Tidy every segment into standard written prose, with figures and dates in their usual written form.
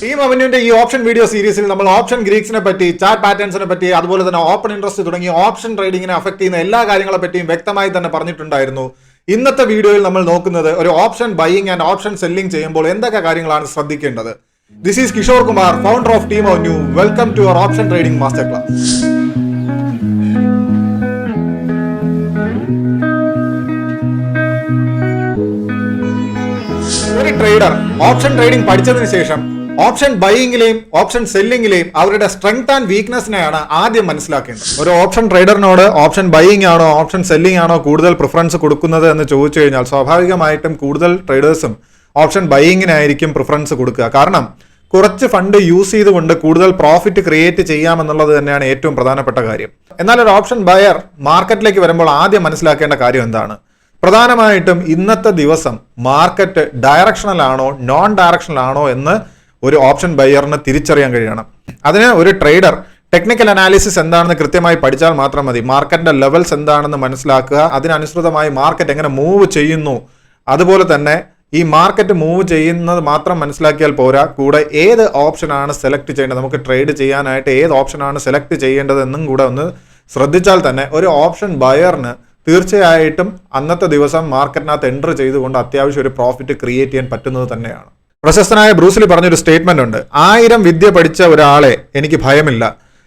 Team അവന്യൂന്റെ ഈ option video സീരീസിൽ നമ്മൾ ഓപ്ഷൻ ഗ്രീക്സിനെ പറ്റി, ചാർട്ട് പാറ്റേൺസിനെ പറ്റി, അതുപോലെ തന്നെ ഓപ്പൺ ഇൻട്രസ്റ്റ് തുടങ്ങി ഓപ്ഷൻ ട്രേഡിങ്ങിനെ അഫക്ട് ചെയ്യുന്ന എല്ലാ കാര്യങ്ങളെ പറ്റിയും വ്യക്തമായി തന്നെ പറഞ്ഞിട്ടുണ്ടായിരുന്നു. ഇന്നത്തെ വീഡിയോയിൽ നമ്മൾ നോക്കുന്നത് ഒരു option buying and option selling ചെയ്യുമ്പോൾ എന്തൊക്കെ കാര്യങ്ങളാണ് ശ്രദ്ധിക്കേണ്ടത്. This is Kishore Kumar, founder of Team Avenue. Welcome to our option trading master class. ഒരു ട്രേഡർ ഓപ്ഷൻ ട്രേഡിംഗ് പഠിച്ചതിന് ശേഷം ഓപ്ഷൻ ബൈയിങ്ങിലെയും ഓപ്ഷൻ സെല്ലിങ്ങിലെയും അവരുടെ സ്ട്രെങ്ത് ആൻഡ് വീക്ക്നെസ്സിനെയാണ് ആദ്യം മനസ്സിലാക്കേണ്ടത്. ഒരു ഓപ്ഷൻ ട്രേഡറിനോട് ഓപ്ഷൻ ബൈയിങ് ആണോ ഓപ്ഷൻ സെല്ലിംഗ് ആണോ കൂടുതൽ പ്രിഫറൻസ് കൊടുക്കുന്നത് എന്ന് ചോദിച്ചു കഴിഞ്ഞാൽ സ്വാഭാവികമായിട്ടും കൂടുതൽ ട്രേഡേഴ്സും ഓപ്ഷൻ ബൈയിങ്ങിനായിരിക്കും പ്രിഫറൻസ് കൊടുക്കുക. കാരണം കുറച്ച് ഫണ്ട് യൂസ് ചെയ്തുകൊണ്ട് കൂടുതൽ പ്രോഫിറ്റ് ക്രിയേറ്റ് ചെയ്യാമെന്നുള്ളത് തന്നെയാണ് ഏറ്റവും പ്രധാനപ്പെട്ട കാര്യം. എന്നാൽ ഒരു ഓപ്ഷൻ ബയർ മാർക്കറ്റിലേക്ക് വരുമ്പോൾ ആദ്യം മനസ്സിലാക്കേണ്ട കാര്യം എന്താണ്? പ്രധാനമായിട്ടും ഇന്നത്തെ ദിവസം മാർക്കറ്റ് ഡയറക്ഷണൽ ആണോ നോൺ ഡയറക്ഷണൽ ആണോ എന്ന് ഒരു ഓപ്ഷൻ ബയറിന് തിരിച്ചറിയാൻ കഴിയണം. അതിന് ഒരു ട്രേഡർ ടെക്നിക്കൽ അനാലിസിസ് എന്താണെന്ന് കൃത്യമായി പഠിച്ചാൽ മാത്രം മതി. മാർക്കറ്റിന്റെ ലെവൽസ് എന്താണെന്ന് മനസ്സിലാക്കുക, അതിനനുസൃതമായി മാർക്കറ്റ് എങ്ങനെ മൂവ് ചെയ്യുന്നു, അതുപോലെ തന്നെ ഈ മാർക്കറ്റ് മൂവ് ചെയ്യുന്നത് മാത്രം മനസ്സിലാക്കിയാൽ പോരാ, കൂടെ ഏത് ഓപ്ഷനാണ് സെലക്ട് ചെയ്യേണ്ടത്, നമുക്ക് ട്രേഡ് ചെയ്യാനായിട്ട് ഏത് ഓപ്ഷനാണ് സെലക്ട് ചെയ്യേണ്ടതെന്നും കൂടെ ഒന്ന് ശ്രദ്ധിച്ചാൽ തന്നെ ഒരു ഓപ്ഷൻ ബയറിന് തീർച്ചയായിട്ടും അന്നത്തെ ദിവസം മാർക്കറ്റിനകത്ത് എൻട്രി ചെയ്തുകൊണ്ട് അത്യാവശ്യം ഒരു പ്രോഫിറ്റ് ക്രിയേറ്റ് ചെയ്യാൻ പറ്റുന്നത് തന്നെയാണ്. പ്രശസ്തനായ ബ്രൂസ്ലി പറഞ്ഞൊരു സ്റ്റേറ്റ്മെന്റ് ഉണ്ട്, 1000 വിദ്യ പഠിച്ച ഒരാളെ എനിക്ക് ഭയമില്ല,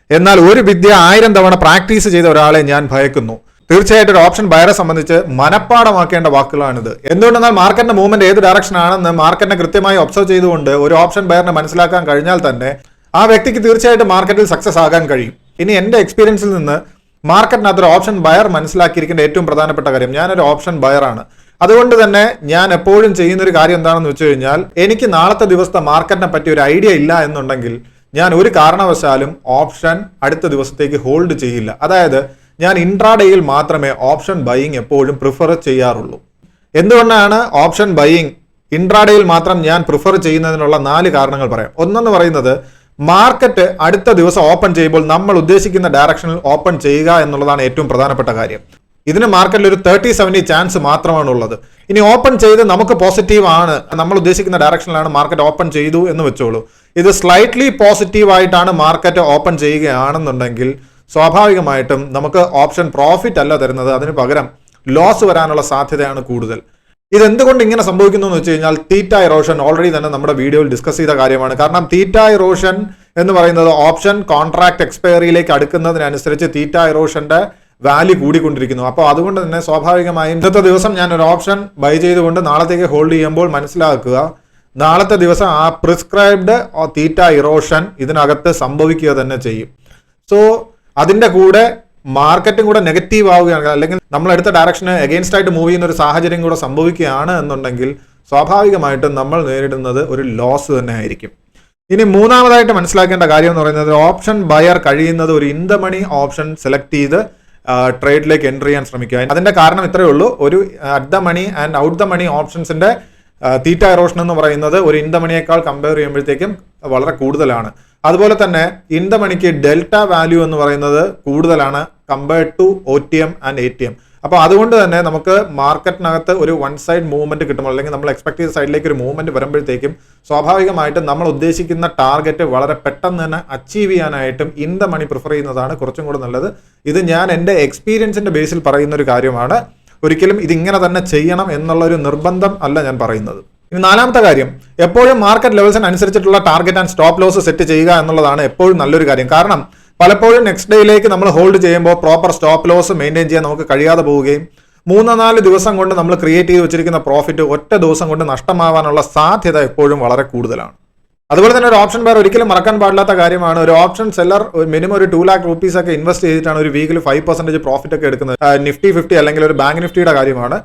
എന്നാൽ ഒരു വിദ്യ 1000 തവണ പ്രാക്ടീസ് ചെയ്ത ഒരാളെ ഞാൻ ഭയക്കുന്നു. തീർച്ചയായിട്ടും ഒരു ഓപ്ഷൻ ബയറെ സംബന്ധിച്ച് മനഃപ്പാടമാക്കേണ്ട വാക്കുകളാണിത്. എന്തുകൊണ്ടെന്നാൽ മാർക്കറ്റിന്റെ മൂവ്മെന്റ് ഏത് ഡയറക്ഷൻ ആണെന്ന് മാർക്കറ്റിനെ കൃത്യമായി ഒബ്സർവ് ചെയ്തുകൊണ്ട് ഒരു ഓപ്ഷൻ ബയറിനെ മനസ്സിലാക്കാൻ കഴിഞ്ഞാൽ തന്നെ ആ വ്യക്തിക്ക് തീർച്ചയായിട്ടും മാർക്കറ്റിൽ സക്സസ് ആകാൻ കഴിയും. ഇനി എന്റെ എക്സ്പീരിയൻസിൽ നിന്ന് മാർക്കറ്റിനകത്ത് ഒരു ഓപ്ഷൻ ബയർ മനസ്സിലാക്കിയിരിക്കേണ്ട ഏറ്റവും പ്രധാനപ്പെട്ട കാര്യം, ഞാനൊരു ഓപ്ഷൻ ബയറാണ്. അതുകൊണ്ട് തന്നെ ഞാൻ എപ്പോഴും ചെയ്യുന്നൊരു കാര്യം എന്താണെന്ന് വെച്ച് കഴിഞ്ഞാൽ, എനിക്ക് നാളത്തെ ദിവസത്തെ മാർക്കറ്റിനെ പറ്റി ഒരു ഐഡിയ ഇല്ല എന്നുണ്ടെങ്കിൽ ഞാൻ ഒരു കാരണവശാലും ഓപ്ഷൻ അടുത്ത ദിവസത്തേക്ക് ഹോൾഡ് ചെയ്യില്ല. അതായത് ഞാൻ ഇൻട്രാഡേയിൽ മാത്രമേ ഓപ്ഷൻ ബൈയിങ് എപ്പോഴും പ്രിഫർ ചെയ്യാറുള്ളൂ. എന്തുകൊണ്ടാണ് ഓപ്ഷൻ ബൈയിങ് ഇൻട്രാഡേയിൽ മാത്രം ഞാൻ പ്രിഫർ ചെയ്യുന്നതിനുള്ള 4 കാരണങ്ങൾ പറയാം. ഒന്നെന്ന് പറയുന്നത്, മാർക്കറ്റ് അടുത്ത ദിവസം ഓപ്പൺ ചെയ്യുമ്പോൾ നമ്മൾ ഉദ്ദേശിക്കുന്ന ഡയറക്ഷനിൽ ഓപ്പൺ ചെയ്യുക എന്നുള്ളതാണ് ഏറ്റവും പ്രധാനപ്പെട്ട കാര്യം. ഇതിന് മാർക്കറ്റിൽ ഒരു 30-70 ചാൻസ് മാത്രമാണ് ഉള്ളത്. ഇനി ഓപ്പൺ ചെയ്ത് നമുക്ക് പോസിറ്റീവ് ആണ്, നമ്മൾ ഉദ്ദേശിക്കുന്ന ഡയറക്ഷനിലാണ് മാർക്കറ്റ് ഓപ്പൺ ചെയ്തു എന്ന് വെച്ചോളൂ. ഇത് സ്ലൈറ്റ്ലി പോസിറ്റീവ് ആയിട്ടാണ് മാർക്കറ്റ് ഓപ്പൺ ചെയ്യുകയാണെന്നുണ്ടെങ്കിൽ സ്വാഭാവികമായിട്ടും നമുക്ക് ഓപ്ഷൻ പ്രോഫിറ്റ് അല്ല തരുന്നത്, അതിന് പകരം ലോസ് വരാനുള്ള സാധ്യതയാണ് കൂടുതൽ. ഇതെന്തുകൊണ്ട് ഇങ്ങനെ സംഭവിക്കുന്നു എന്ന് വെച്ച് കഴിഞ്ഞാൽ, തീറ്റ ഇറോഷൻ ഓൾറെഡി തന്നെ നമ്മുടെ വീഡിയോയിൽ ഡിസ്കസ് ചെയ്ത കാര്യമാണ്. കാരണം തീറ്റ ഇറോഷൻ എന്ന് പറയുന്നത് ഓപ്ഷൻ കോൺട്രാക്ട് എക്സ്പയറിയിലേക്ക് അടുക്കുന്നതിനനുസരിച്ച് തീറ്റ ഇറോഷന്റെ വാല്യൂ കൂടിക്കൊണ്ടിരിക്കുന്നു. അപ്പോൾ അതുകൊണ്ട് തന്നെ സ്വാഭാവികമായും ഇന്നത്തെ ദിവസം ഞാൻ ഒരു ഓപ്ഷൻ ബൈ ചെയ്തുകൊണ്ട് നാളത്തേക്ക് ഹോൾഡ് ചെയ്യുമ്പോൾ മനസ്സിലാക്കുക, നാളത്തെ ദിവസം ആ പ്രിസ്ക്രൈബ്ഡ് തീറ്റ ഇറോഷൻ ഇതിനകത്ത് സംഭവിക്കുക തന്നെ ചെയ്യും. സോ അതിന്റെ കൂടെ മാർക്കറ്റും കൂടെ നെഗറ്റീവ് ആവുകയാണ്, അല്ലെങ്കിൽ നമ്മൾ എടുത്ത ഡയറക്ഷന് എഗെയിൻസ്റ്റ് ആയിട്ട് മൂവ് ചെയ്യുന്ന ഒരു സാഹചര്യം കൂടെ സംഭവിക്കുകയാണ് എന്നുണ്ടെങ്കിൽ സ്വാഭാവികമായിട്ടും നമ്മൾ നേരിടുന്നത് ഒരു ലോസ് തന്നെ ആയിരിക്കും. ഇനി മൂന്നാമതായിട്ട് മനസ്സിലാക്കേണ്ട കാര്യം എന്ന് പറയുന്നത്, ഓപ്ഷൻ ബയർ കഴിയുന്നത് ഒരു in the money option select ചെയ്ത് ട്രേഡിലേക്ക് എൻട്രി ചെയ്യാൻ ശ്രമിക്കുക. അതിന്റെ കാരണം ഇത്രയേ ഉള്ളൂ, ഒരു at the money and out the money ഓപ്ഷൻസിന്റെ തീറ്റ ഇറോഷൻ എന്ന് പറയുന്നത് ഒരു ഇൻ ദ മണിയേക്കാൾ കമ്പയർ ചെയ്യുമ്പോഴത്തേക്കും വളരെ കൂടുതലാണ്. അതുപോലെ തന്നെ ഇൻ ദ മണിക്ക് ഡെൽറ്റ വാല്യൂ എന്ന് പറയുന്നത് കൂടുതലാണ് compared to OTM and ATM. അപ്പോൾ അതുകൊണ്ട് തന്നെ നമുക്ക് മാർക്കറ്റിനകത്ത് ഒരു വൺ സൈഡ് മൂവ്മെന്റ് കിട്ടുമ്പോൾ, അല്ലെങ്കിൽ നമ്മൾ എക്സ്പെക്ട് ചെയ്ത സൈഡിലേക്ക് ഒരു മൂവ്മെന്റ് വരുമ്പോഴത്തേക്കും സ്വാഭാവികമായിട്ടും നമ്മൾ ഉദ്ദേശിക്കുന്ന ടാർഗറ്റ് വളരെ പെട്ടെന്ന് തന്നെ അച്ചീവ് ചെയ്യാനായിട്ടും ഇൻ ദ മണി പ്രിഫർ ചെയ്യുന്നതാണ് കുറച്ചും കൂടെ നല്ലത്. ഇത് ഞാൻ എൻ്റെ എക്സ്പീരിയൻസിന്റെ ബേസിൽ പറയുന്ന ഒരു കാര്യമാണ്. ഒരിക്കലും ഇതിങ്ങനെ തന്നെ ചെയ്യണം എന്നുള്ള ഒരു നിർബന്ധം അല്ല ഞാൻ പറയുന്നത്. ഇനി നാലാമത്തെ കാര്യം, എപ്പോഴും മാർക്കറ്റ് ലെവൽസിന് അനുസരിച്ചിട്ടുള്ള target and stop loss set ചെയ്യുക എന്നുള്ളതാണ് എപ്പോഴും നല്ലൊരു കാര്യം. കാരണം പലപ്പോഴും നെക്സ്റ്റ് ഡേയിലേക്ക് നമ്മൾ ഹോൾഡ് ചെയ്യുമ്പോൾ പ്രോപ്പർ സ്റ്റോപ്പ് ലോസ് മെയിൻറ്റെയിൻ ചെയ്യാൻ നമുക്ക് കഴിയാതെ പോവുകയും 3-4 ദിവസം കൊണ്ട് നമ്മൾ ക്രിയേറ്റ് ചെയ്ത് വെച്ചിരിക്കുന്ന പ്രോഫിറ്റ് ഒറ്റ ദിവസം കൊണ്ട് നഷ്ടമാവാനുള്ള സാധ്യത എപ്പോഴും വളരെ കൂടുതലാണ്. അതുപോലെ തന്നെ ഒരു ഓപ്ഷൻ ബയർ ഒരിക്കലും മറക്കാൻ പാടില്ലാത്ത കാര്യമാണ്, ഒരു ഓപ്ഷൻ സെല്ലർ മിനിമം ഒരു 2 lakh rupees ഒക്കെ ഇൻവെസ്റ്റ് ചെയ്തിട്ടാണ് ഒരു വീക്കിൽ 5% പ്രോഫിറ്റ് ഒക്കെ എടുക്കുന്നത്. നിഫ്റ്റി 50 അല്ലെങ്കിൽ ഒരു ബാങ്ക് നിഫ്റ്റിയുടെ കാര്യമാണ്.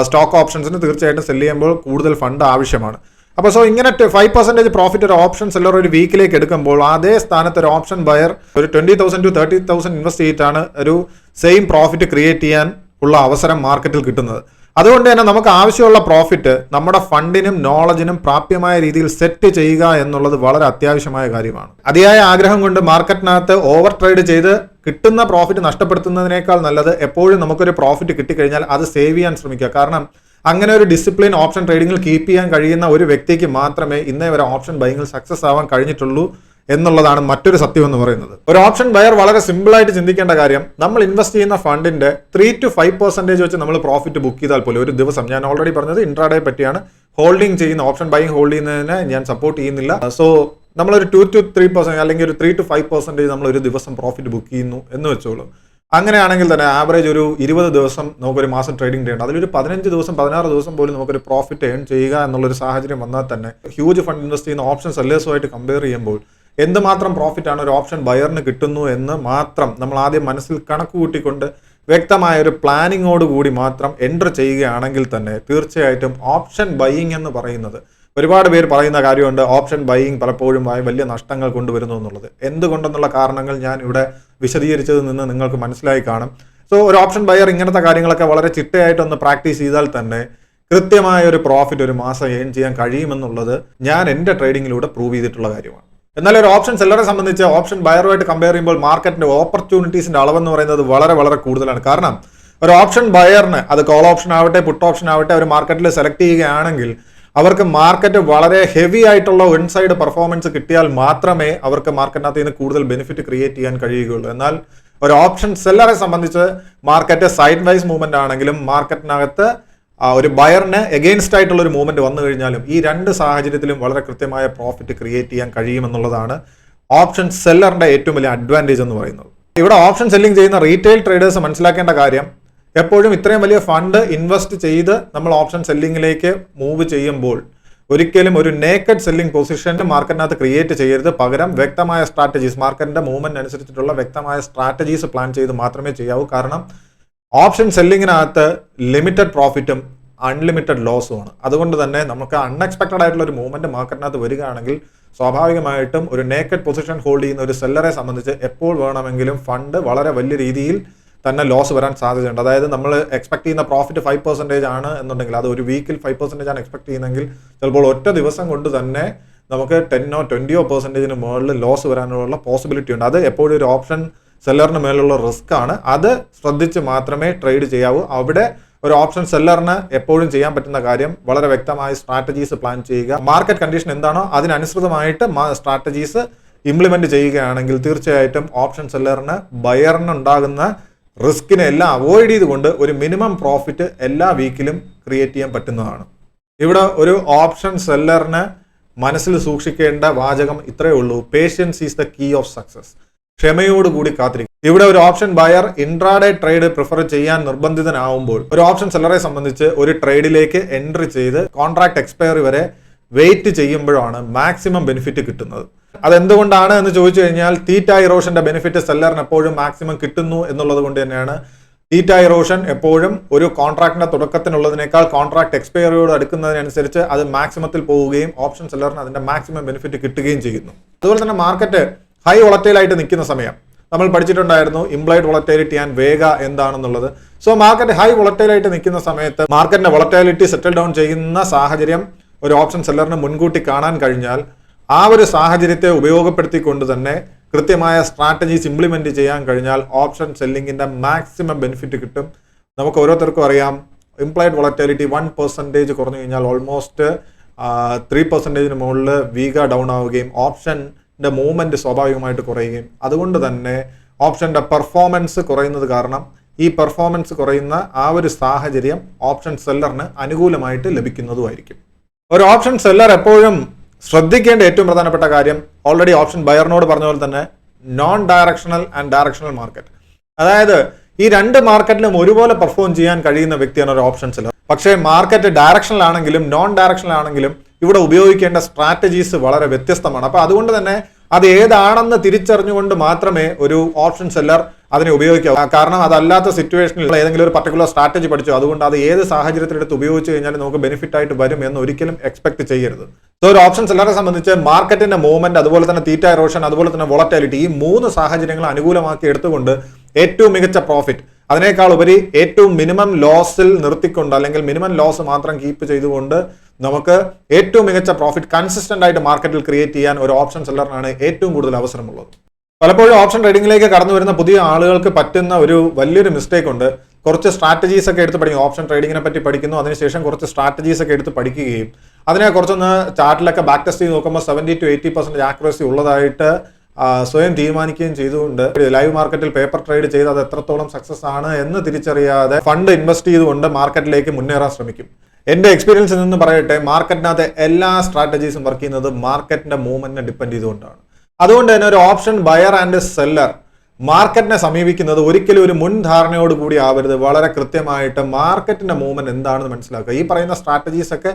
സ്റ്റോക്ക് ഓപ്ഷൻസിന് തീർച്ചയായിട്ടും സെല് ചെയ്യുമ്പോൾ കൂടുതൽ ഫണ്ട് ആവശ്യമാണ്. അപ്പോൾ സോ ഇങ്ങനെ 5% പ്രോഫിറ്റ് ഒരു ഓപ്ഷൻ സെല്ലർ ഒരു വീക്കിലേക്ക് എടുക്കുമ്പോൾ അതേ സ്ഥാനത്ത് ഒരു ഓപ്ഷൻ ബയർ ഒരു 20,000 to 30,000 ഇൻവെസ്റ്റ് ചെയ്തിട്ടാണ് ഒരു സെയിം പ്രോഫിറ്റ് ക്രിയേറ്റ് ചെയ്യാൻ ഉള്ള അവസരം മാർക്കറ്റിൽ കിട്ടുന്നത്. അതുകൊണ്ട് തന്നെ നമുക്ക് ആവശ്യമുള്ള പ്രോഫിറ്റ് നമ്മുടെ ഫണ്ടിനും നോളജിനും പ്രാപ്യമായ രീതിയിൽ സെറ്റ് ചെയ്യുക എന്നുള്ളത് വളരെ അത്യാവശ്യമായ കാര്യമാണ്. അതിയായ ആഗ്രഹം കൊണ്ട് മാർക്കറ്റിനകത്ത് ഓവർ ട്രേഡ് ചെയ്ത് കിട്ടുന്ന പ്രോഫിറ്റ് നഷ്ടപ്പെടുത്തുന്നതിനേക്കാൾ നല്ലത് എപ്പോഴും നമുക്കൊരു പ്രോഫിറ്റ് കിട്ടിക്കഴിഞ്ഞാൽ അത് സേവ് ചെയ്യാൻ ശ്രമിക്കുക. കാരണം അങ്ങനെ ഒരു ഡിസിപ്ലിൻ ഓപ്ഷൻ ട്രേഡിംഗിൽ കീപ്പ് ചെയ്യാൻ കഴിയുന്ന ഒരു വ്യക്തിക്ക് മാത്രമേ ഇന്നേ വരെ ഓപ്ഷൻ ബൈങ്ങിൽ സക്സസ് ആവാൻ കഴിഞ്ഞിട്ടുള്ളൂ എന്നുള്ളതാണ് മറ്റൊരു സത്യം എന്ന് പറയുന്നത്. ഒരു ഓപ്ഷൻ ബയർ വളരെ സിമ്പിളായിട്ട് ചിന്തിക്കേണ്ട കാര്യം, നമ്മൾ ഇൻവെസ്റ്റ് ചെയ്യുന്ന ഫണ്ടിന്റെ 3 to 5% വെച്ച് നമ്മൾ പ്രോഫിറ്റ് ബുക്ക് ചെയ്താൽ പോലും ഒരു ദിവസം, ഞാൻ ഓൾറെഡി പറഞ്ഞത് ഇൻട്രാഡേ പറ്റിയാണ്, ഹോൾഡിംഗ് ചെയ്യുന്ന ഓപ്ഷൻ ബൈങ് ഹോൾഡ് ചെയ്യുന്നതിനെ ഞാൻ സപ്പോർട്ട് ചെയ്യുന്നില്ല. സോ നമ്മളൊരു 2 to 3% അല്ലെങ്കിൽ ഒരു 3 to 5% നമ്മൾ ഒരു ദിവസം പ്രോഫിറ്റ് ബുക്ക് ചെയ്യുന്നു എന്ന് വെച്ചോളൂ. അങ്ങനെയാണെങ്കിൽ തന്നെ ആവറേജ് ഒരു 20 ദിവസം നമുക്കൊരു മാസം ട്രേഡിംഗ് ഡേ ഉണ്ട്. അതിലൊരു 15 ദിവസം 16 ദിവസം പോലും നമുക്കൊരു പ്രോഫിറ്റ് ഏൺ ചെയ്യുക എന്നുള്ളൊരു സാഹചര്യം വന്നാൽ തന്നെ ഹ്യൂജ് ഫണ്ട് ഇൻവെസ്റ്റ് ചെയ്യുന്ന ഓപ്ഷൻ സെല്ലേഴ്സുമായിട്ട് കമ്പയർ ചെയ്യുമ്പോൾ എന്തുമാത്രം പ്രോഫിറ്റാണ് ഒരു ഓപ്ഷൻ ബയറിന് കിട്ടുന്നു എന്ന് മാത്രം നമ്മൾ ആദ്യം മനസ്സിൽ കണക്ക് കൂട്ടിക്കൊണ്ട് വ്യക്തമായ ഒരു പ്ലാനിങ്ങോട് കൂടി മാത്രം എൻ്റർ ചെയ്യുകയാണെങ്കിൽ തന്നെ തീർച്ചയായിട്ടും ഓപ്ഷൻ ബൈയിങ് എന്ന് പറയുന്നത്, ഒരുപാട് പേര് പറയുന്ന കാര്യമുണ്ട് ഓപ്ഷൻ ബൈയിങ് പലപ്പോഴും വലിയ നഷ്ടങ്ങൾ കൊണ്ടുവരുന്നു എന്നുള്ളത്. എന്തുകൊണ്ടെന്നുള്ള കാരണങ്ങൾ ഞാൻ ഇവിടെ വിശദീകരിച്ചതിൽ നിന്ന് നിങ്ങൾക്ക് മനസ്സിലായി കാണും. സോ ഒരു ഓപ്ഷൻ ബയർ ഇങ്ങനത്തെ കാര്യങ്ങളൊക്കെ വളരെ ചിട്ടയായിട്ടൊന്ന് പ്രാക്ടീസ് ചെയ്താൽ തന്നെ കൃത്യമായ ഒരു പ്രോഫിറ്റ് ഒരു മാസം ഏൺ ചെയ്യാൻ കഴിയുമെന്നുള്ളത് ഞാൻ എൻ്റെ ട്രേഡിങ്ങിലൂടെ പ്രൂവ് ചെയ്തിട്ടുള്ള കാര്യമാണ്. എന്നാൽ ഒരു ഓപ്ഷൻ സെല്ലറെ സംബന്ധിച്ച് ഓപ്ഷൻ ബയറുമായിട്ട് കമ്പയർ ചെയ്യുമ്പോൾ മാർക്കറ്റിന്റെ ഓപ്പർച്യൂണിറ്റീസിന്റെ അളവെന്ന് പറയുന്നത് വളരെ വളരെ കൂടുതലാണ്. കാരണം ഒരു ഓപ്ഷൻ ബയറിന് അത് കോൾ ഓപ്ഷൻ ആവട്ടെ പുട്ട് ഓപ്ഷൻ ആവട്ടെ ഒരു മാർക്കറ്റിൽ സെലക്ട് ചെയ്യുകയാണെങ്കിൽ അവർക്ക് മാർക്കറ്റ് വളരെ ഹെവി ആയിട്ടുള്ള ഇൻസൈഡ് പെർഫോമൻസ് കിട്ടിയാൽ മാത്രമേ അവർക്ക് മാർക്കറ്റിനകത്ത് നിന്ന് കൂടുതൽ ബെനിഫിറ്റ് ക്രിയേറ്റ് ചെയ്യാൻ കഴിയുകയുള്ളൂ. എന്നാൽ ഒരു ഓപ്ഷൻ സെല്ലറെ സംബന്ധിച്ച് മാർക്കറ്റ് സൈഡ് വൈസ് മൂവ്മെന്റ് ആണെങ്കിലും മാർക്കറ്റിനകത്ത് ഒരു ബയറിന് എഗെയിൻസ്റ്റ് ആയിട്ടുള്ള ഒരു മൂവ്മെന്റ് വന്നു കഴിഞ്ഞാലും ഈ രണ്ട് സാഹചര്യത്തിലും വളരെ കൃത്യമായ പ്രോഫിറ്റ് ക്രിയേറ്റ് ചെയ്യാൻ കഴിയുമെന്നുള്ളതാണ് ഓപ്ഷൻ സെല്ലറിന്റെ ഏറ്റവും വലിയ അഡ്വാൻറ്റേജ് എന്ന് പറയുന്നത്. ഇവിടെ ഓപ്ഷൻ സെല്ലിംഗ് ചെയ്യുന്ന റീറ്റെയിൽ ട്രേഡേഴ്സ് മനസ്സിലാക്കേണ്ട കാര്യം, എപ്പോഴും ഇത്രയും വലിയ ഫണ്ട് ഇൻവെസ്റ്റ് ചെയ്ത് നമ്മൾ ഓപ്ഷൻ സെല്ലിങ്ങിലേക്ക് മൂവ് ചെയ്യുമ്പോൾ ഒരിക്കലും ഒരു നേക്കഡ് സെല്ലിംഗ് പൊസിഷൻ മാർക്കറ്റിനകത്ത് ക്രിയേറ്റ് ചെയ്യരുത്. പകരം വ്യക്തമായ സ്ട്രാറ്റജീസ്, മാർക്കറ്റിന്റെ മൂവ്മെന്റ് അനുസരിച്ചിട്ടുള്ള വ്യക്തമായ സ്ട്രാറ്റജീസ് പ്ലാൻ ചെയ്ത് മാത്രമേ ചെയ്യാവൂ. കാരണം ഓപ്ഷൻ സെല്ലിങ്ങിനകത്ത് ലിമിറ്റഡ് പ്രോഫിറ്റും അൺലിമിറ്റഡ് ലോസുമാണ്. അതുകൊണ്ട് തന്നെ നമുക്ക് അൺഎക്സ്പെക്റ്റഡ് ആയിട്ടുള്ള ഒരു മൂവ്മെന്റ് മാർക്കറ്റിനകത്ത് വരികയാണെങ്കിൽ സ്വാഭാവികമായിട്ടും ഒരു നേക്കഡ് പൊസിഷൻ ഹോൾഡ് ചെയ്യുന്ന ഒരു സെല്ലറെ സംബന്ധിച്ച് എപ്പോൾ വേണമെങ്കിലും ഫണ്ട് വളരെ വലിയ രീതിയിൽ തന്നെ ലോസ് വരാൻ സാധ്യതയുണ്ട്. അതായത് നമ്മൾ എക്സ്പെക്ട് ചെയ്യുന്ന പ്രോഫിറ്റ് 5% ആണ് എന്നുണ്ടെങ്കിൽ അത് ഒരു വീക്കിൽ 5% ആണ് എക്സ്പെക്ട് ചെയ്യുന്നതെങ്കിൽ ചിലപ്പോൾ ഒറ്റ ദിവസം കൊണ്ട് തന്നെ നമുക്ക് 10 or 20% മുകളിൽ ലോസ് വരാനുള്ള പോസിബിലിറ്റി ഉണ്ട്. അത് എപ്പോഴും ഒരു ഓപ്ഷൻ സെല്ലറിന് മേലുള്ള റിസ്ക് ആണ്. അത് ശ്രദ്ധിച്ച് മാത്രമേ ട്രേഡ് ചെയ്യാവൂ. അവിടെ ഒരു ഓപ്ഷൻ സെല്ലറിന് എപ്പോഴും ചെയ്യാൻ പറ്റുന്ന കാര്യം വളരെ വ്യക്തമായ സ്ട്രാറ്റജീസ് പ്ലാൻ ചെയ്യുക. മാർക്കറ്റ് കണ്ടീഷൻ എന്താണോ അതിനനുസൃതമായിട്ട് സ്ട്രാറ്റജീസ് ഇംപ്ലിമെന്റ് ചെയ്യുകയാണെങ്കിൽ തീർച്ചയായിട്ടും ഓപ്ഷൻ സെല്ലറിന് ബയറിന് ഉണ്ടാകുന്ന റിസ്കിനെ എല്ലാം അവോയ്ഡ് ചെയ്തുകൊണ്ട് ഒരു മിനിമം പ്രോഫിറ്റ് എല്ലാ വീക്കിലും ക്രിയേറ്റ് ചെയ്യാൻ പറ്റുന്നതാണ്. ഇവിടെ ഒരു ഓപ്ഷൻ സെല്ലറിന് മനസ്സിൽ സൂക്ഷിക്കേണ്ട വാചകം ഇത്രയേ ഉള്ളൂ: patience is the key of success. ക്ഷമയോടുകൂടി കാത്തിരിക്കും. ഇവിടെ ഒരു option buyer intraday trade prefer ചെയ്യാൻ നിർബന്ധിതനാവുമ്പോൾ ഒരു ഓപ്ഷൻ സെല്ലറെ സംബന്ധിച്ച് ഒരു ട്രേഡിലേക്ക് എൻട്രി ചെയ്ത് കോൺട്രാക്ട് എക്സ്പയറി വരെ വെയിറ്റ് ചെയ്യുമ്പോഴാണ് മാക്സിമം ബെനിഫിറ്റ് കിട്ടുന്നത്. അതെന്തുകൊണ്ടാണ് എന്ന് ചോദിച്ചു കഴിഞ്ഞാൽ തീറ്റ ഇറോഷന്റെ ബെനിഫിറ്റ് സെല്ലറിന് എപ്പോഴും മാക്സിമം കിട്ടുന്നു എന്നുള്ളത് കൊണ്ട് തന്നെയാണ്. തീറ്റ ഇറോഷൻ എപ്പോഴും ഒരു കോൺട്രാക്ടിന്റെ തുടക്കത്തിനുള്ളതിനേക്കാൾ കോൺട്രാക്ട് എക്സ്പയറിയോട് അടുക്കുന്നതിനനുസരിച്ച് അത് മാക്സിമത്തിൽ പോവുകയും ഓപ്ഷൻ സെല്ലറിന് അതിന്റെ മാക്സിമം ബെനിഫിറ്റ് കിട്ടുകയും ചെയ്യുന്നു. അതുപോലെ തന്നെ മാർക്കറ്റ് ഹൈ വോളറ്റൈൽ ആയിട്ട് നിൽക്കുന്ന സമയം നമ്മൾ പഠിച്ചിട്ടുണ്ടായിരുന്നു ഇംപ്ലൈഡ് വോളറ്റൈലിറ്റി ആൻഡ് വേഗ എന്താണെന്നുള്ളത്. സോ മാർക്കറ്റ് ഹൈ വോളറ്റൈൽ ആയിട്ട് നിൽക്കുന്ന സമയത്ത് മാർക്കറ്റിന്റെ വോളറ്റൈലിറ്റി സെറ്റിൽ ഡൗൺ ചെയ്യുന്ന സാഹചര്യം ഒരു ഓപ്ഷൻ സെല്ലറിന് മുൻകൂട്ടി കാണാൻ കഴിഞ്ഞാൽ ആ ഒരു സാഹചര്യത്തെ ഉപയോഗപ്പെടുത്തിക്കൊണ്ട് തന്നെ കൃത്യമായ സ്ട്രാറ്റജീസ് ഇംപ്ലിമെന്റ് ചെയ്യാൻ കഴിഞ്ഞാൽ ഓപ്ഷൻ സെല്ലിങ്ങിന്റെ മാക്സിമം ബെനിഫിറ്റ് കിട്ടും. നമുക്ക് ഓരോരുത്തർക്കും അറിയാം ഇംപ്ലൈഡ് വോളറ്റൈലിറ്റി 1% കുറഞ്ഞു കഴിഞ്ഞാൽ ഓൾമോസ്റ്റ് 3% മുകളിൽ വീഗ ഡൗൺ ആവുകയും ഓപ്ഷന്റെ മൂവ്മെന്റ് സ്വാഭാവികമായിട്ട് കുറയുകയും അതുകൊണ്ട് തന്നെ ഓപ്ഷന്റെ പെർഫോമൻസ് കുറയുന്നത് കാരണം ഈ പെർഫോമൻസ് കുറയുന്ന ആ ഒരു സാഹചര്യം ഓപ്ഷൻ സെല്ലറിന് അനുകൂലമായിട്ട് ലഭിക്കുന്നതുമായിരിക്കും. ഒരു ഓപ്ഷൻ സെല്ലർ എപ്പോഴും ശ്രദ്ധിക്കേണ്ട ഏറ്റവും പ്രധാനപ്പെട്ട കാര്യം, ഓൾറെഡി ഓപ്ഷൻ ബയറിനോട് പറഞ്ഞ പോലെ തന്നെ non directional and directional market. അതായത് ഈ രണ്ട് മാർക്കറ്റിലും ഒരുപോലെ പെർഫോം ചെയ്യാൻ കഴിയുന്ന വ്യക്തിയാണ് ഒരു ഓപ്ഷൻ സെല്ലർ. പക്ഷേ മാർക്കറ്റ് ഡയറക്ഷണൽ ആണെങ്കിലും നോൺ ഡയറക്ഷണൽ ആണെങ്കിലും ഇവിടെ ഉപയോഗിക്കേണ്ട സ്ട്രാറ്റജീസ് വളരെ വ്യത്യസ്തമാണ്. അപ്പൊ അതുകൊണ്ട് തന്നെ അത് ഏതാണെന്ന് തിരിച്ചറിഞ്ഞുകൊണ്ട് മാത്രമേ ഒരു ഓപ്ഷൻ സെല്ലർ അതിനെ ഉപയോഗിക്കാവൂ. കാരണം അതല്ലാത്ത സിറ്റുവേഷനിൽ ഏതെങ്കിലും ഒരു പർട്ടിക്കുലർ സ്ട്രാറ്റജി പഠിച്ചു അതുകൊണ്ട് അത് ഏത് സാഹചര്യത്തിലെടുത്ത് ഉപയോഗിച്ച് കഴിഞ്ഞാലും നമുക്ക് ബെനിഫിറ്റ് ആയിട്ട് വരും എന്ന് ഒരിക്കലും എക്സ്പെക്ട് ചെയ്യരുത്. സോ ഒരു ഓപ്ഷൻ സെല്ലറെ സംബന്ധിച്ച് മാർക്കറ്റിന്റെ മൂവ്മെന്റ്, അതുപോലെ തന്നെ തീറ്റ ഇറോഷൻ, അതുപോലെ തന്നെ വോളറ്റാലിറ്റി, ഈ 3 സാഹചര്യങ്ങൾ അനുകൂലമാക്കി എടുത്തുകൊണ്ട് ഏറ്റവും മികച്ച പ്രോഫിറ്റ്, അതിനേക്കാൾ ഉപരി ഏറ്റവും മിനിമം ലോസിൽ നിർത്തിക്കൊണ്ട് അല്ലെങ്കിൽ മിനിമം ലോസ് മാത്രം കീപ്പ് ചെയ്തുകൊണ്ട് നമുക്ക് ഏറ്റവും മികച്ച പ്രോഫിറ്റ് കൺസിസ്റ്റന്റ് ആയിട്ട് മാർക്കറ്റിൽ ക്രിയേറ്റ് ചെയ്യാൻ ഒരു ഓപ്ഷൻ സെല്ലറിനാണ് ഏറ്റവും കൂടുതൽ അവസരമുള്ളത്. പലപ്പോഴും ഓപ്ഷൻ ട്രേഡിംഗിലേക്ക് കടന്നു വരുന്ന പുതിയ ആളുകൾക്ക് പറ്റുന്ന ഒരു വലിയൊരു മിസ്റ്റേക്ക് ഉണ്ട്. കുറച്ച് സ്ട്രാറ്റജീസ് ഒക്കെ എടുത്ത് പഠിക്കും. ഓപ്ഷൻ ട്രേഡിങ്ങിനെ പറ്റി പഠിക്കുന്നു, അതിനുശേഷം കുറച്ച് സ്ട്രാറ്റജീസ് ഒക്കെ എടുത്ത് പഠിക്കുകയും അതിനെ കുറച്ചൊന്ന് ചാർട്ടിലൊക്കെ ബാക്ക് ടെസ്റ്റ് ചെയ്ത് നോക്കുമ്പോൾ 70-80% ആക്യുറസി ഉള്ളതായിട്ട് സ്വയം തീരുമാനിക്കുകയും ചെയ്തുകൊണ്ട് ലൈവ് മാർക്കറ്റിൽ പേപ്പർ ട്രേഡ് ചെയ്ത് അത് എത്രത്തോളം സക്സസ് ആണ് എന്ന് തിരിച്ചറിയാതെ ഫണ്ട് ഇൻവെസ്റ്റ് ചെയ്തുകൊണ്ട് മാർക്കറ്റിലേക്ക് മുന്നേറാൻ ശ്രമിക്കും. എൻ്റെ എക്സ്പീരിയൻസിൽ നിന്ന് പറയട്ടെ, മാർക്കറ്റിനകത്തെ എല്ലാ സ്ട്രാറ്റജീസും വർക്ക് ചെയ്യുന്നത് മാർക്കറ്റിന്റെ മൂവ്മെന്റിനെ ഡിപ്പെൻഡ് ചെയ്തുകൊണ്ടാണ്. അതുകൊണ്ട് തന്നെ ഒരു ഓപ്ഷൻ ബയർ ആൻഡ് സെല്ലർ മാർക്കറ്റിനെ സമീപിക്കുന്നത് ഒരിക്കലും ഒരു മുൻധാരണയോട് കൂടി ആവരുത്. വളരെ കൃത്യമായിട്ട് മാർക്കറ്റിന്റെ മൂവ്മെന്റ് എന്താണെന്ന് മനസ്സിലാക്കുക. ഈ പറയുന്ന സ്ട്രാറ്റജീസ് ഒക്കെ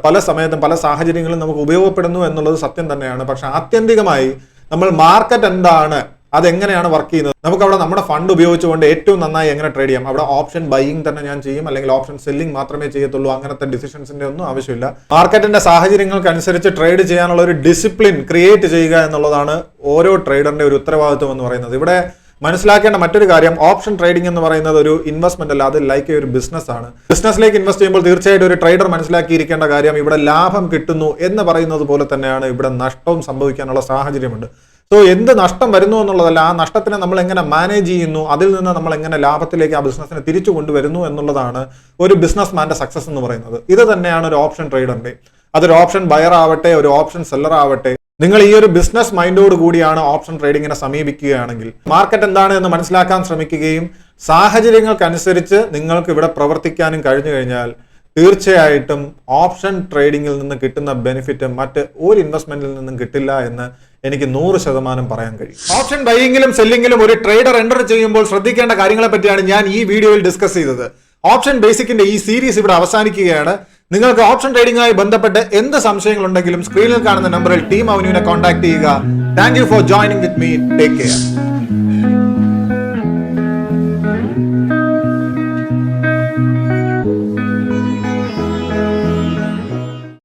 പല സമയത്തും പല സാഹചര്യങ്ങളിലും നമുക്ക് ഉപയോഗപ്പെടുന്നു എന്നുള്ളത് സത്യം തന്നെയാണ്. പക്ഷെ ആത്യന്തികമായി നമ്മൾ മാർക്കറ്റ് എന്താണ്, അതെങ്ങനെയാണ് വർക്ക് ചെയ്യുന്നത്, നമുക്ക് അവിടെ നമ്മുടെ ഫണ്ട് ഉപയോഗിച്ചുകൊണ്ട് ഏറ്റവും നന്നായി എങ്ങനെ ട്രേഡ് ചെയ്യാം. അവിടെ ഓപ്ഷൻ ബൈയിങ് തന്നെ ഞാൻ ചെയ്യും, അല്ലെങ്കിൽ ഓപ്ഷൻ സെല്ലിംഗ് മാത്രമേ ചെയ്യത്തുള്ളൂ, അങ്ങനത്തെ ഡിസിഷൻസിന്റെ ഒന്നും ആവശ്യമില്ല. മാർക്കറ്റിന്റെ സാഹചര്യങ്ങൾക്ക് അനുസരിച്ച് ട്രേഡ് ചെയ്യാനുള്ള ഒരു ഡിസിപ്ലിൻ ക്രിയേറ്റ് ചെയ്യുക എന്നുള്ളതാണ് ഓരോ ട്രേഡറിന്റെ ഒരു ഉത്തരവാദിത്വം എന്ന് പറയുന്നത്. ഇവിടെ മനസ്സിലാക്കേണ്ട മറ്റൊരു കാര്യം, ഓപ്ഷൻ ട്രേഡിംഗ് എന്ന് പറയുന്നത് ഒരു ഇൻവെസ്റ്റ്മെന്റ് അല്ല, അത് ലൈക്ക് ഒരു ബിസിനസ് ആണ്. ബിസിനസ്സിലേക്ക് ഇൻവെസ്റ്റ് ചെയ്യുമ്പോൾ തീർച്ചയായിട്ടും ഒരു ട്രേഡർ മനസ്സിലാക്കിയിരിക്കേണ്ട കാര്യം, ഇവിടെ ലാഭം കിട്ടുന്നു എന്ന് പറയുന്നത് പോലെ തന്നെയാണ് ഇവിടെ നഷ്ടവും സംഭവിക്കാനുള്ള സാഹചര്യമുണ്ട്. സോ എന്ത് നഷ്ടം വരുന്നു എന്നുള്ളതല്ല, ആ നഷ്ടത്തിനെ നമ്മൾ എങ്ങനെ മാനേജ് ചെയ്യുന്നു, അതിൽ നിന്ന് നമ്മൾ എങ്ങനെ ലാഭത്തിലേക്ക് ആ ബിസിനസ്സിനെ തിരിച്ചു കൊണ്ടുവരുന്നു എന്നുള്ളതാണ് ഒരു ബിസിനസ്മാന്റെ സക്സസ് എന്ന് പറയുന്നത്. ഇത് തന്നെയാണ് ഒരു ഓപ്ഷൻ ട്രേഡറിന്റെ. അതൊരു ഓപ്ഷൻ ബയർ ആവട്ടെ, ഒരു ഓപ്ഷൻ സെല്ലർ ആവട്ടെ, നിങ്ങൾ ഈ ഒരു ബിസിനസ് മൈൻഡോട് കൂടിയാണ് ഓപ്ഷൻ ട്രേഡിങ്ങിനെ സമീപിക്കുകയാണെങ്കിൽ മാർക്കറ്റ് എന്താണ് എന്ന് മനസ്സിലാക്കാൻ ശ്രമിക്കുകയും സാഹചര്യങ്ങൾക്കനുസരിച്ച് നിങ്ങൾക്ക് ഇവിടെ പ്രവർത്തിക്കാനും കഴിഞ്ഞു കഴിഞ്ഞാൽ തീർച്ചയായിട്ടും ഓപ്ഷൻ ട്രേഡിങ്ങിൽ നിന്ന് കിട്ടുന്ന ബെനിഫിറ്റ് മറ്റ് ഒരു ഇൻവെസ്റ്റ്മെന്റിൽ നിന്നും കിട്ടില്ല എന്ന് എനിക്ക് 100% പറയാൻ കഴിയും. ഓപ്ഷൻ ബൈയിങ്ങിലും സെല്ലിങ്ങിലും ഒരു ട്രേഡർ എൻ്റർ ചെയ്യുമ്പോൾ ശ്രദ്ധിക്കേണ്ട കാര്യങ്ങളെ പറ്റിയാണ് ഞാൻ ഈ വീഡിയോയിൽ ഡിസ്കസ് ചെയ്തത്. ഓപ്ഷൻ ബേസിക്കിന്റെ ഈ സീരീസ് ഇവിടെ അവസാനിക്കുകയാണ്. നിങ്ങൾക്ക് ഓപ്ഷൻ ട്രേഡിംഗുമായി ബന്ധപ്പെട്ട് എന്ത് സംശയങ്ങളുണ്ടെങ്കിലും സ്ക്രീനിൽ കാണുന്ന നമ്പറിൽ ടീം അവന്യൂവിനെ കോൺടാക്ട് ചെയ്യുക. Thank you for joining with me. Take care.